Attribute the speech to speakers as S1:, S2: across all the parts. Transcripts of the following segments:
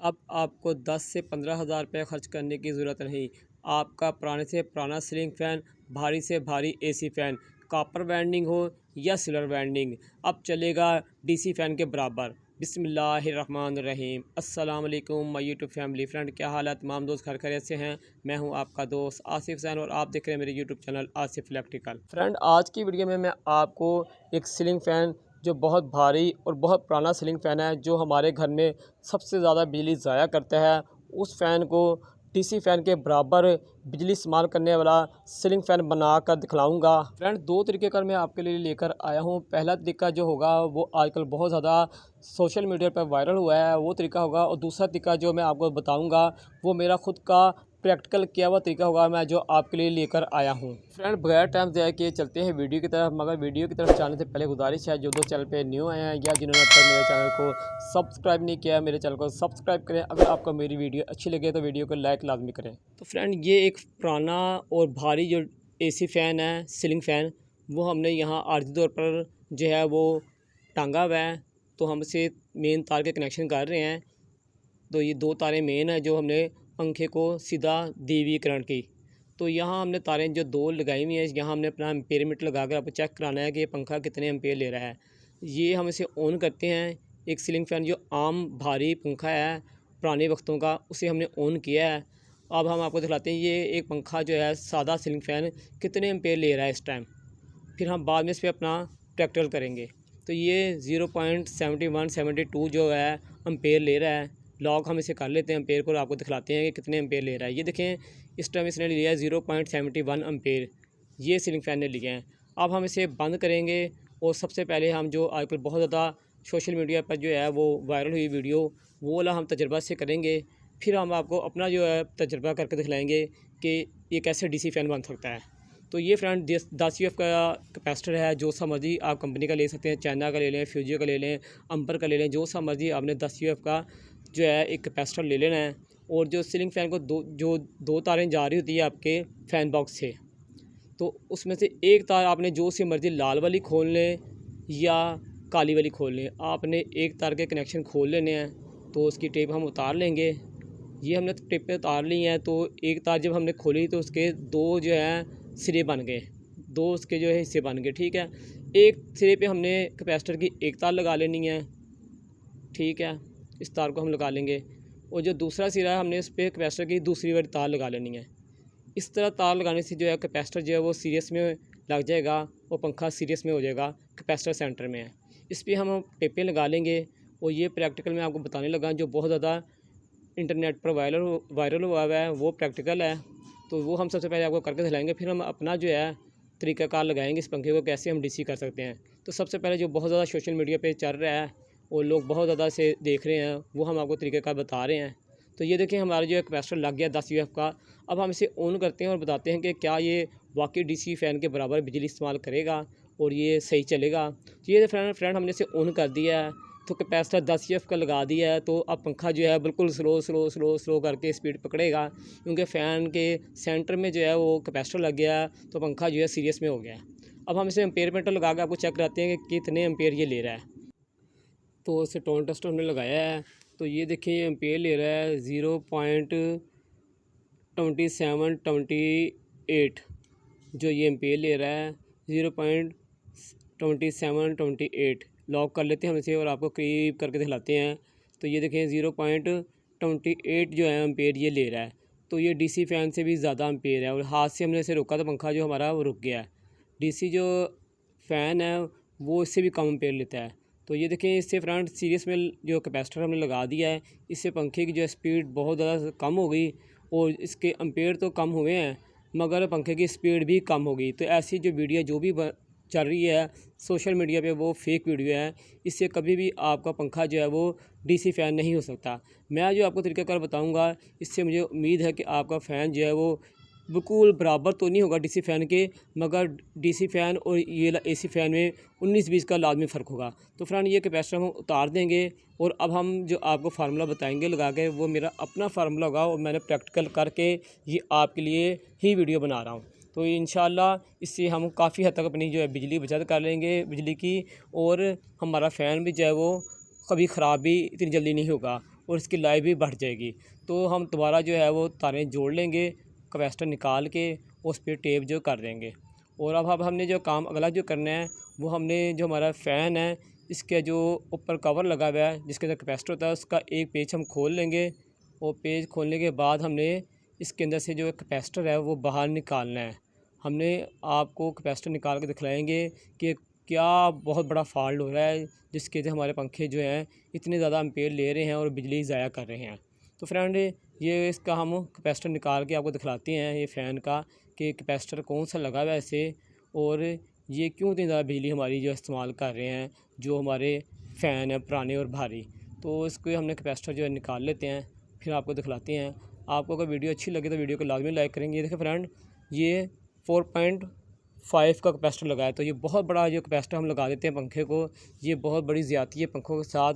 S1: अब आपको 10 से 15,000 रुपये खर्च करने की ज़रूरत नहीं। आपका पुराने से पुराना सीलिंग फ़ैन, भारी से भारी एसी फ़ैन, कॉपर वाइंडिंग हो या सिल्वर वाइंडिंग, अब चलेगा डीसी फ़ैन के बराबर। बिस्मिल्लाहिर्रहमानिर्रहीम। अस्सलाम वालेकुम माय यूट्यूब फैमिली फ्रेंड, क्या हाल है तमाम दोस्त? घर खैरियत से हैं? मैं हूं आपका दोस्त आसिफ हुसैन और आप देख रहे हैं मेरे YouTube channel Asif electrical. Friend, आज की वीडियो में मैं आपको एक सीलिंग फ़ैन जो बहुत भारी और बहुत पुराना सीलिंग फ़ैन है, जो हमारे घर में सबसे ज़्यादा बिजली ज़ाया करता है, उस फ़ैन को डीसी फ़ैन के बराबर बिजली इस्तेमाल करने वाला सीलिंग फ़ैन बना कर दिखलाऊँगा। फ्रेंड, दो तरीके कर मैं आपके लिए लेकर आया हूँ। पहला तरीका जो होगा वो आजकल बहुत ज़्यादा सोशल मीडिया पर वायरल हुआ है, वो तरीका होगा, और दूसरा तरीका जो मैं आपको बताऊँगा वो मेरा ख़ुद का प्रैक्टिकल किया हुआ तरीका होगा, मैं जो आपके लिए लेकर आया हूँ। फ्रेंड, बगैर टाइम ज़ाया किए चलते हैं वीडियो की तरफ। मगर वीडियो की तरफ जाने से पहले गुजारिश है, जो दोस्त चैनल पे न्यू आए हैं या जिन्होंने अब तक मेरे चैनल को सब्सक्राइब नहीं किया, मेरे चैनल को सब्सक्राइब करें। अगर आपको मेरी वीडियो अच्छी लगे तो वीडियो को लाइक लाजमी करें। तो फ्रेंड, ये एक पुराना और भारी जो एसी फ़ैन है, सीलिंग फ़ैन, वो हमने यहाँ आर्जी तौर पर जो है वो टांगा हुआ है। तो हम इसे मेन तार के कनेक्शन कर रहे हैं। तो ये दो तारें मेन है जो हमने पंखे को सीधा दी हुई करंट की। तो यहाँ हमने तारें जो दो लगाई हुई हैं, यहाँ हमने अपना एम्पेयर मीटर लगा कर आपको चेक कराना है कि ये पंखा कितने एम्पेयर ले रहा है। ये हम इसे ऑन करते हैं। एक सीलिंग फ़ैन जो आम भारी पंखा है पुराने वक्तों का, उसे हमने ऑन किया है। अब हम आपको दिखलाते हैं ये एक पंखा जो है सादा सीलिंग फ़ैन कितने एम्पेयर ले रहा है इस टाइम। फिर हम बाद में इस पर अपना प्रैक्टिकल करेंगे। तो ये 0.7172 जो है एम्पेयर ले रहा है। लॉग हम इसे कर लेते हैं एम्पेयर को और आपको दिखलाते हैं कि कितने एम्पेयर ले रहा है। ये देखें, इस टाइम इसने लिया है 0.71 एम्पेयर, ये सीलिंग फ़ैन ने लिया है। अब हम इसे बंद करेंगे और सबसे पहले हम जो आजकल बहुत ज़्यादा सोशल मीडिया पर जो है वो वायरल हुई वीडियो, वो वाला हम तजर्बा से करेंगे। फिर हम आपको अपना जो है तजर्बा करके दिखलाएँगे कि ये कैसे डीसी फ़ैन बन सकता है। तो ये फ्रेंड 10 यूएफ का कैपेसिटर है, जो सा मर्ज़ी आप कंपनी का ले सकते हैं। चाइना का ले लें, फ्यूजियो का ले लें, अम्पर का ले लें, जो सा मर्ज़ी आपने 10 यूएफ का जो है एक कैपेसिटर ले लेना है। और जो सीलिंग फ़ैन को दो तारें जा रही होती है आपके फ़ैन बॉक्स से, तो उसमें से एक तार आपने जो सी मर्ज़ी लाल वाली खोल लें या काली वाली खोल लें, आपने एक तार के कनेक्शन खोल लेने हैं। तो उसकी टेप हम उतार लेंगे। ये हमने टेपें उतार ली हैं। तो एक तार जब हमने खोली तो उसके दो जो है सिरे बन गए, दो उसके जो है हिस्से बन गए, ठीक है। एक सिरे पे हमने कैपेसिटर की एक तार लगा लेनी है, ठीक है, इस तार को हम लगा लेंगे। और जो दूसरा सिरा है हमने उस पर कैपेसिटर की दूसरी वाली तार लगा लेनी है। इस तरह तार लगाने से जो है कैपेसिटर जो है वो सीरियस में लग जाएगा और पंखा सीरियस में हो जाएगा। कैपेसिटर सेंटर में है, इस पर हम टेपें लगा लेंगे। और ये प्रैक्टिकल मैं आपको बताने लगा जो बहुत ज़्यादा इंटरनेट पर वायरल हुआ है, वो प्रैक्टिकल है। तो वो हम सबसे पहले आपको करके दिखाएंगे, फिर हम अपना जो है तरीक़ाकार लगाएंगे इस पंखे को कैसे हम डीसी कर सकते हैं। तो सबसे पहले जो बहुत ज़्यादा सोशल मीडिया पे चल रहा है और लोग बहुत ज़्यादा से देख रहे हैं, वो हम आपको तरीक़ाकार बता रहे हैं। तो ये देखिए, हमारा जो है कैपेसिटर लग गया 10 यूएफ का। अब हम इसे ऑन करते हैं और बताते हैं कि क्या ये वाकई डीसी फ़ैन के बराबर बिजली इस्तेमाल करेगा और ये सही चलेगा। तो ये फ्रेंड हमने इसे ऑन कर दिया है। तो कैपेसिटर 10 यूएफ का लगा दिया है। तो अब पंखा जो है बिल्कुल स्लो करके स्पीड पकड़ेगा, क्योंकि फ़ैन के सेंटर में जो है वो कैपेसिटर लग गया है। तो पंखा जो है सीरियस में हो गया है। अब हम इसे एम्पेयर मीटर लगा के आपको चेक कराते हैं कि कितने एम्पेयर ये ले रहा है। तो इसे टोन टेस्टर हमने लगाया है। तो ये देखिए एम्पेयर ले रहा है 0.2728, जो ये एम्पेयर ले रहा है 0.2728। लॉक कर लेते हैं हम इसे और आपको करीब करके दिखलाते हैं। तो ये देखें 0.28 जो है एम्पेयर ये ले रहा है। तो ये डीसी फ़ैन से भी ज़्यादा एम्पेयर है। और हाथ से हमने इसे रोका तो पंखा जो हमारा वो रुक गया है। डीसी जो फ़ैन है वो इससे भी कम एम्पेयर लेता है। तो ये देखें, इससे फ्रंट सीरीज़ में जो कैपेसिटर हमने लगा दिया है, इससे पंखे की जो स्पीड बहुत ज़्यादा कम हो गई और इसके एम्पेयर तो कम हुए हैं मगर पंखे की स्पीड भी कम हो गई। तो ऐसी जो वीडियो जो भी चल रही है सोशल मीडिया पे, वो फेक वीडियो है। इससे कभी भी आपका पंखा जो है वो डीसी फ़ैन नहीं हो सकता। मैं जो आपको तरीक़ाकार बताऊंगा, इससे मुझे उम्मीद है कि आपका फ़ैन जो है वो बिल्कुल बराबर तो नहीं होगा डीसी फ़ैन के, मगर डीसी फ़ैन और ये एसी फ़ैन में 19-20 का लाजमी फ़र्क होगा। तो फ्रेंड, ये कैपेसिटर हम उतार देंगे और अब हम जो आपको फार्मूला बताएंगे लगा के, वो मेरा अपना फार्मूला होगा और मैंने प्रैक्टिकल करके ये आपके लिए ही वीडियो बना रहा हूँ। तो इंशाल्लाह इससे हम काफ़ी हद तक अपनी जो है बिजली बचत कर लेंगे बिजली की, और हमारा फ़ैन भी जो है वो कभी ख़राब भी इतनी जल्दी नहीं होगा और इसकी लाइफ भी बढ़ जाएगी। तो हम दोबारा जो है वो तारें जोड़ लेंगे, कैपेसिटर निकाल के उस पर टेप जो कर देंगे। और अब हमने जो काम अगला जो करना है वो हमने जो हमारा फ़ैन है इसके जो ऊपर कवर लगा हुआ है जिसके अंदर कैपेसिटर होता है उसका एक पेज हम खोल लेंगे। और पेज खोलने के बाद हमने इसके अंदर से जो कैपेसिटर है वो बाहर निकालना है। हमने आपको कैपेसिटर निकाल के दिखलाएंगे कि क्या बहुत बड़ा फ़ॉल्ट हो रहा है जिसके से हमारे पंखे जो हैं इतने ज़्यादा एम्पेयर ले रहे हैं और बिजली ज़ाया कर रहे हैं। तो फ्रेंड ये इसका हम कैपेसिटर निकाल के आपको दिखलाते हैं ये फ़ैन का कि कैपेसिटर कौन सा लगा हुआ है इसे और ये क्यों इतनी ज़्यादा बिजली हमारी जो इस्तेमाल कर रहे हैं जो हमारे फ़ैन है पुराने और भारी। तो इसको हमने कैपेसिटर जो है निकाल लेते हैं, फिर आपको दिखलाते हैं। आपको अगर वीडियो अच्छी लगे तो वीडियो को लाजमी लाइक करेंगे। ये देखिए फ्रेंड, ये 4.5 का कैपेसिटर लगाया, तो ये बहुत बड़ा जो कैपेसिटर हम लगा देते हैं पंखे को। ये बहुत बड़ी ज़्यादती है पंखों के साथ।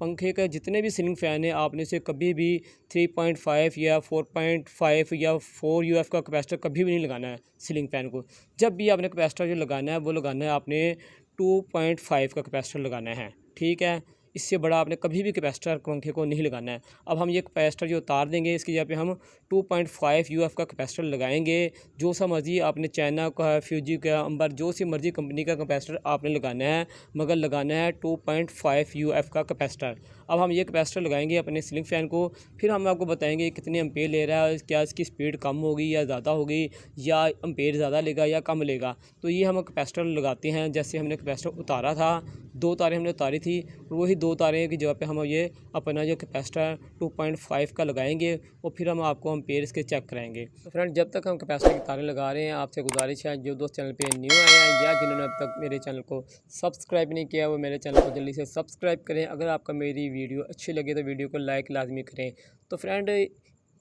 S1: पंखे के जितने भी सीलिंग फ़ैन हैं आपने इसे कभी भी 3.5 या 4.5 या 4 UF का कैपेसिटर कभी भी नहीं लगाना है सीलिंग फ़ैन को। जब भी आपने कैपेसिटर जो लगाना है वो लगाना है आपने 2.5 का कैपेसिटर लगाना है, ठीक है। इससे बड़ा आपने कभी भी कैपेसिटर पंखे को नहीं लगाना है। अब हम ये कैपेसिटर जो उतार देंगे इसकी जगह पे हम 2.5 UF का कैपेसिटर लगाएंगे। जो सा मर्ज़ी आपने चाइना का, फ्यूजी का, अंबर, जो सी मर्ज़ी कंपनी का कैपेसिटर आपने लगाना है, मगर लगाना है 2.5 UF का कैपेसिटर। अब हम ये कैपेसिटर लगाएंगे अपने सीलिंग फ़ैन को, फिर हम आपको बताएंगे कितने एम्पेयर ले रहा है, क्या इसकी स्पीड कम होगी या ज़्यादा होगी, या एम्पेयर ज़्यादा लेगा या कम लेगा। तो ये हम कैपेसिटर लगाते हैं। जैसे हमने कैपेसिटर उतारा था, 2 तारें हमने उतारी थी, और वही 2 तारें की जगह पे हम ये अपना जो कैपेसिटर 2.5 का लगाएंगे और फिर हम आपको एम्पेयर इसके चेक कराएंगे। तो फ्रेंड, जब तक हम कैपेसिटर की तारें लगा रहे हैं आपसे गुजारिश है जो दोस्त चैनल पे न्यू आए हैं या जिन्होंने अब तक मेरे चैनल को सब्सक्राइब नहीं किया वो मेरे चैनल को जल्दी से सब्सक्राइब करें। अगर आपको मेरी वीडियो अच्छी लगे तो वीडियो को लाइक लाजमी करें। तो फ्रेंड,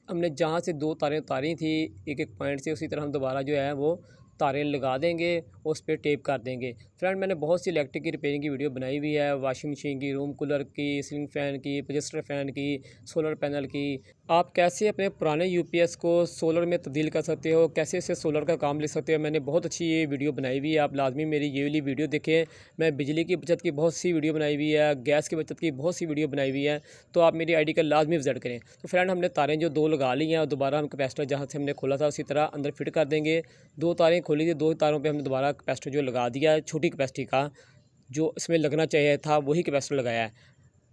S1: हमने जहाँ से 2 तारें उतारी थी एक एक पॉइंट से, उसी तरह हम दोबारा जो है वो तारें लगा देंगे और उस पर टेप कर देंगे। फ्रेंड, मैंने बहुत सी इलेक्ट्रिक की रिपेयरिंग की वीडियो बनाई हुई है, वाशिंग मशीन की, रूम कूलर की, सीलिंग फ़ैन की, एडजस्टर फ़ैन की, सोलर पैनल की। आप कैसे अपने पुराने यूपीएस को सोलर में तब्दील कर सकते हो, कैसे इससे सोलर का काम ले सकते हो, मैंने बहुत अच्छी ये वीडियो बनाई हुई है। आप लाजमी मेरी ये वाली वीडियो देखें। मैं बिजली की बचत की बहुत सी वीडियो बनाई हुई है, गैस की बचत की बहुत सी वीडियो बनाई हुई है। तो आप मेरी आईडी का लाजमी विजिट करें। तो फ्रेंड, हमने तारें जो 2 लगा ली हैं और दोबारा हम कैपेसिटर जहाँ से हमने खोला था उसी तरह अंदर फिट कर देंगे। 2 तारें खोली थी, 2 तारों पे हमने दोबारा कैपेसिटर जो लगा दिया है छोटी कैपेसिटी का, जो इसमें लगना चाहिए था वही कैपेसिटर लगाया है,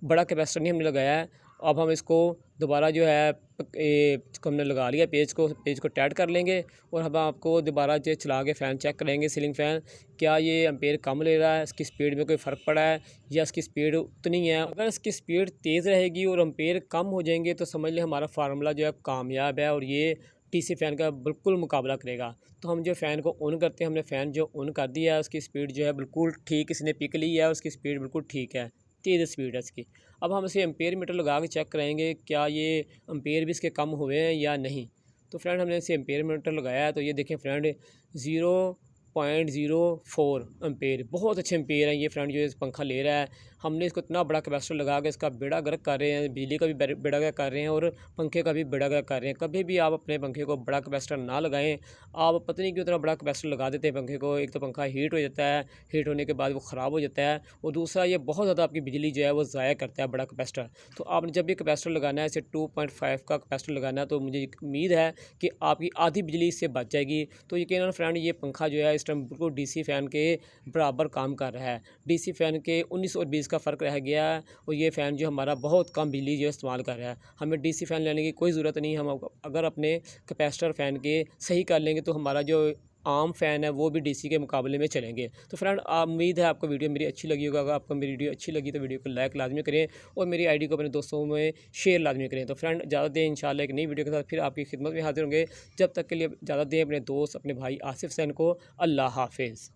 S1: बड़ा कैपेसिटर नहीं हमने लगाया है। अब हम इसको दोबारा जो है इसको हमने लगा लिया, पेज को टाइट कर लेंगे और हम आपको दोबारा जो चला के फ़ैन चेक करेंगे सीलिंग फ़ैन, क्या ये एम्पेयर कम ले रहा है, इसकी स्पीड में कोई फ़र्क पड़ा है या इसकी स्पीड उतनी है। अगर इसकी स्पीड तेज़ रहेगी और एम्पेयर कम हो जाएंगे तो समझ लें हमारा फार्मूला जो है कामयाब है और ये डीसी फ़ैन का बिल्कुल मुकाबला करेगा। तो हम जो फ़ैन को ऑन करते हैं, हमने फ़ैन जो ऑन कर दिया है उसकी स्पीड जो है बिल्कुल ठीक, इसने पिक ली है, उसकी स्पीड बिल्कुल ठीक है, तेज़ स्पीड है इसकी। अब हम इसे एम्पेयर मीटर लगा के चेक करेंगे क्या ये एम्पेयर भी इसके कम हुए हैं या नहीं। तो फ्रेंड, हमने इसे एम्पेयर मीटर लगाया है, तो ये देखें फ्रेंड 0.04 एम्पेयर, बहुत अच्छे एम्पेयर हैं ये फ्रेंड जो इस पंखा ले रहा है। हमने इसको इतना बड़ा कैपेसिटर लगा के इसका बेड़ा गर्क कर रहे हैं, बिजली का भी बेड़ा गर्क कर रहे हैं और पंखे का भी बेड़ा गर्क कर रहे हैं। कभी भी आप अपने पंखे को बड़ा कैपेसिटर ना लगाएं। आप पता नहीं क्यों इतना बड़ा कैपेसिटर लगा देते हैं पंखे को। एक तो पंखा हीट हो जाता है, हीट होने के बाद वो ख़राब हो जाता है, और दूसरा ये बहुत ज़्यादा आपकी बिजली जो है वो ज़ाया करता है बड़ा कैपेसिटर। तो आपने जब भी कैपेसिटर लगाना है, इसे 2.5 का कैपेसिटर लगाना है, तो मुझे उम्मीद है कि आपकी आधी बिजली इससे बच जाएगी। तो यकीनन फ्रेंड, ये पंखा जो है इस टाइम बिल्कुल डीसी फ़ैन के बराबर काम कर रहा है। डीसी फ़ैन के 19 और 20 का फ़र्क रह गया है और ये फ़ैन जो हमारा बहुत कम बिजली जो इस्तेमाल कर रहा है। हमें डीसी फ़ैन लेने की कोई ज़रूरत नहीं। हम अगर अपने कैपेसिटर फ़ैन के सही कर लेंगे तो हमारा जो आम फ़ैन है वो भी डीसी के मुकाबले में चलेंगे। तो फ्रेंड, उम्मीद है आपको वीडियो मेरी अच्छी लगी होगा। अगर आपको मेरी वीडियो अच्छी लगी तो वीडियो को लाइक लाजमी करें और मेरी आईडी को अपने दोस्तों में शेयर लाजमी करें। तो फ्रेंड, ज़्यादा दें इंशाल्लाह एक नई वीडियो के साथ फिर आपकी खिदमत में हाजिर होंगे। जब तक के लिए ज़्यादा दें अपने दोस्त, अपने भाई आसिफ हुसैन को। अल्लाह हाफिज़।